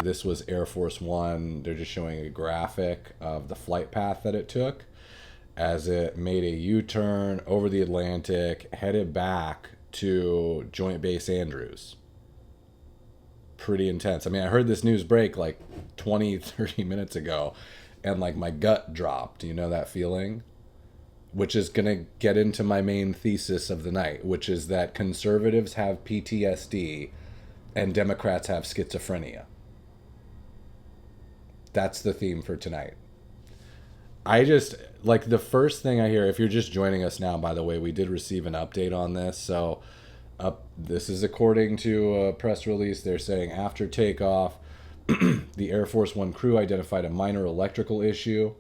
This was Air Force One. They're just showing a graphic of the flight path that it took as it made a U-turn over the Atlantic, headed back to Joint Base Andrews. Pretty intense. I mean, I heard this news break like 20, 30 minutes ago, and like my gut dropped. You know that feeling? Which is going to get into my main thesis of the night, which is that conservatives have PTSD and Democrats have schizophrenia. That's the theme for tonight. I just, like, the first thing I hear, if you're just joining us now, by the way, we did receive an update on this. So this is according to a press release. They're saying after takeoff, the Air Force One crew identified a minor electrical issue.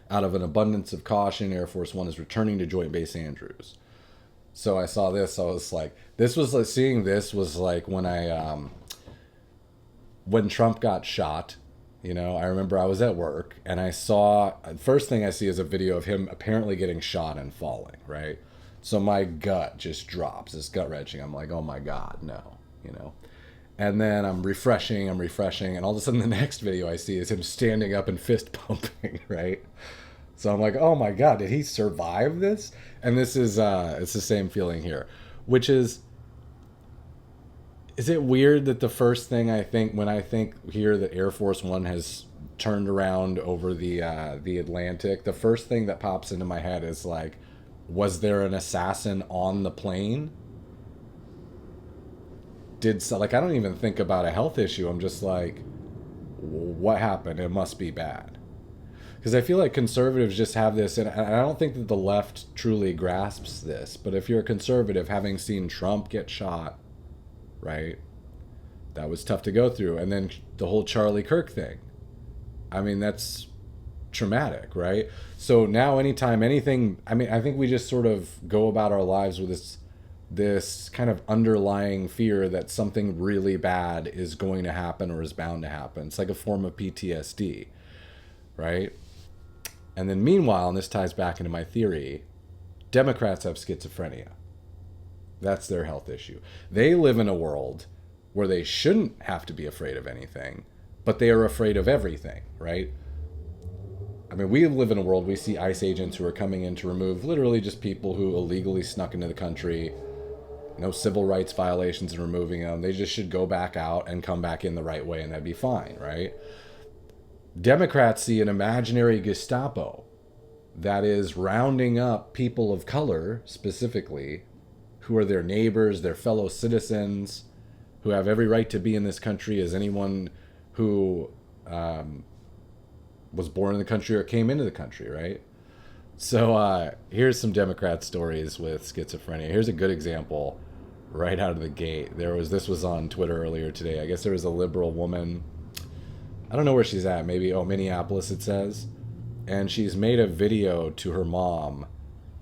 Out of an abundance of caution, Air Force One is returning to Joint Base Andrews. So I saw this. I was like, this was like, seeing this was like when when Trump got shot. You know, I remember I was at work and I saw, first thing I see is a video of him apparently getting shot and falling, right? So my gut just drops. It's gut wrenching. I'm like, oh my God, no, you know? And then I'm refreshing, and all of a sudden the next video I see is him standing up and fist pumping, right? So I'm like, oh my God, did he survive this? And this is, it's the same feeling here, which is it weird that the first thing I think when I think here that Air Force One has turned around over the Atlantic, the first thing that pops into my head is like, was there an assassin on the plane? I don't even think about a health issue. I'm just like, what happened? It must be bad. Because I feel like conservatives just have this, and I don't think that the left truly grasps this, but if you're a conservative, having seen Trump get shot, right? That was tough to go through. And then the whole Charlie Kirk thing. I mean, that's traumatic, right? So now anytime anything, I mean, I think we just sort of go about our lives with this kind of underlying fear that something really bad is going to happen or is bound to happen. It's like a form of PTSD, right? And then meanwhile, and this ties back into my theory, Democrats have schizophrenia. That's their health issue. They live in a world where they shouldn't have to be afraid of anything, but they are afraid of everything, right? I mean, we live in a world, we see ICE agents who are coming in to remove literally just people who illegally snuck into the country, no civil rights violations and removing them. They just should go back out and come back in the right way and that'd be fine, right? Democrats see an imaginary Gestapo that is rounding up people of color specifically, who are their neighbors, their fellow citizens, who have every right to be in this country as anyone who was born in the country or came into the country, right? So here's some Democrat stories with schizophrenia. Here's a good example right out of the gate. This was on Twitter earlier today. I guess there was a liberal woman. I don't know where she's at. Maybe, Minneapolis it says. And she's made a video to her mom,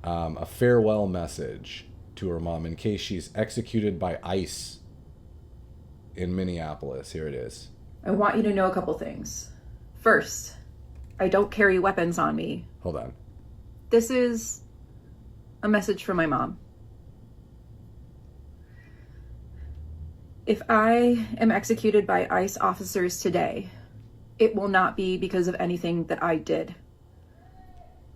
a farewell message to her mom in case she's executed by ICE in Minneapolis. Here it is. I want you to know a couple things. First, I don't carry weapons on me. Hold on. This is a message from my mom. If I am executed by ICE officers today, it will not be because of anything that I did.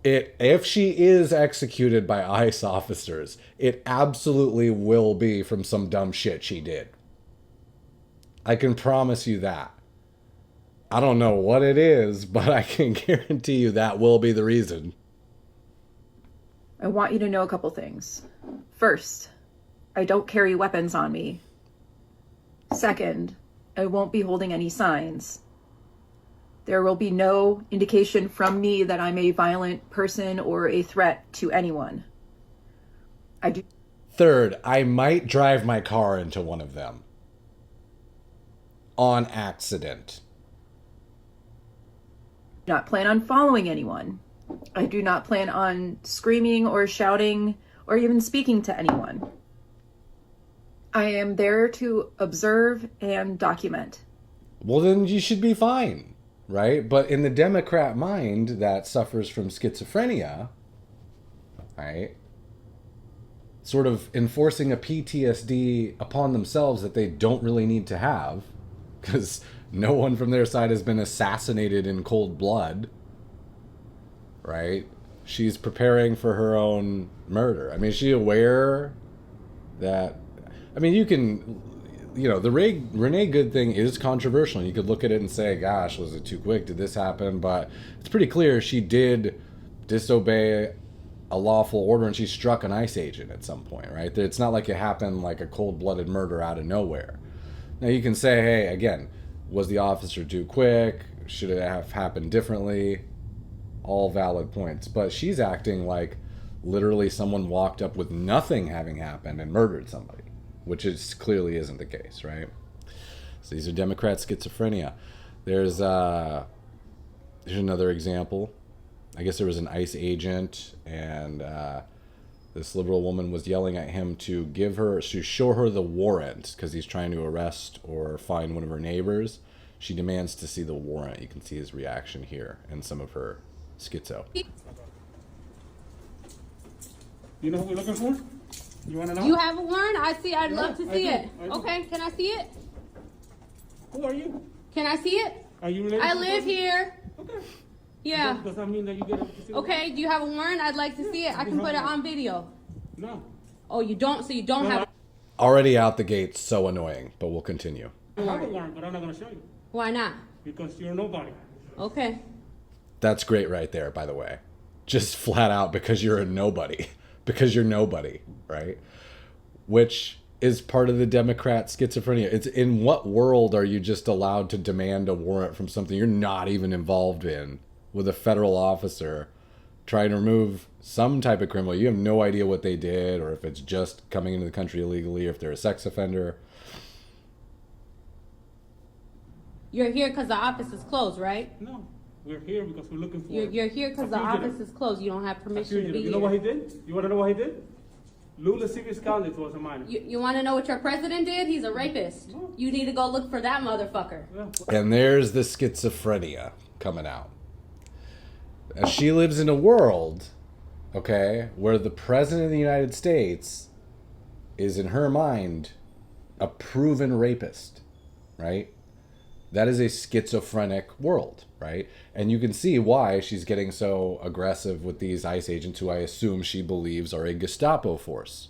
If she is executed by ICE officers, it absolutely will be from some dumb shit she did. I can promise you that. I don't know what it is, but I can guarantee you that will be the reason. I want you to know a couple things. First, I don't carry weapons on me. Second, I won't be holding any signs. There will be no indication from me that I'm a violent person or a threat to anyone. Third, I might drive my car into one of them. On accident. Do not plan on following anyone. I do not plan on screaming or shouting or even speaking to anyone. I am there to observe and document. Well, then you should be fine, right? But in the Democrat mind that suffers from schizophrenia, right, sort of enforcing a PTSD upon themselves that they don't really need to have, because no one from their side has been assassinated in cold blood, right? She's preparing for her own murder. I mean, is she aware that... I mean, you can... You know, the Renee Good thing is controversial. You could look at it and say, gosh, was it too quick? Did this happen? But it's pretty clear she did disobey a lawful order, and she struck an ICE agent at some point, right? It's not like it happened like a cold-blooded murder out of nowhere. Now, you can say, hey, again, was the officer too quick? Should it have happened differently? All valid points. But she's acting like literally someone walked up with nothing having happened and murdered somebody, which is clearly isn't the case, right? So these are Democrat schizophrenia. There's another example. I guess there was an ICE agent, and this liberal woman was yelling at him to show her the warrant because he's trying to arrest or find one of her neighbors. She demands to see the warrant. You can see his reaction here and some of her schizo. You know what we're looking for? You want to know? You have a warrant? I'd love to see it. I do. Okay, can I see it? Who are you? Can I see it? Are you related? I to live the person? here. Okay. Yeah. Does that mean that you get to see the Okay, do you have a warrant? I'd like to see it. I can put it on video. No. Oh, you don't? So you don't No, have... Already out the gate, so annoying, but we'll continue. I have a warrant, but I'm not going to show you Why not? because you're nobody. Okay. That's great right there, by the way. Just flat out because you're a nobody. Because you're nobody, right? Which is part of the Democrat schizophrenia. It's in what world are you just allowed to demand a warrant from something you're not even involved in with a federal officer trying to remove some type of criminal? You have no idea what they did, or if it's just coming into the country illegally, or if they're a sex offender. You're here because the office is closed, right? No. We're here because we're looking for You're here because the a fugitive. office is closed. You don't have A permission to fugitive. be You here. know what he did? You want to know what he did? Lula Civic County was a minor. You want to know what your president did? He's a rapist. You need to go look for that motherfucker. Yeah. And there's the schizophrenia coming out. She lives in a world, okay, where the president of the United States is, in her mind, a proven rapist, right? That is a schizophrenic world, right? And you can see why she's getting so aggressive with these ICE agents who I assume she believes are a Gestapo force,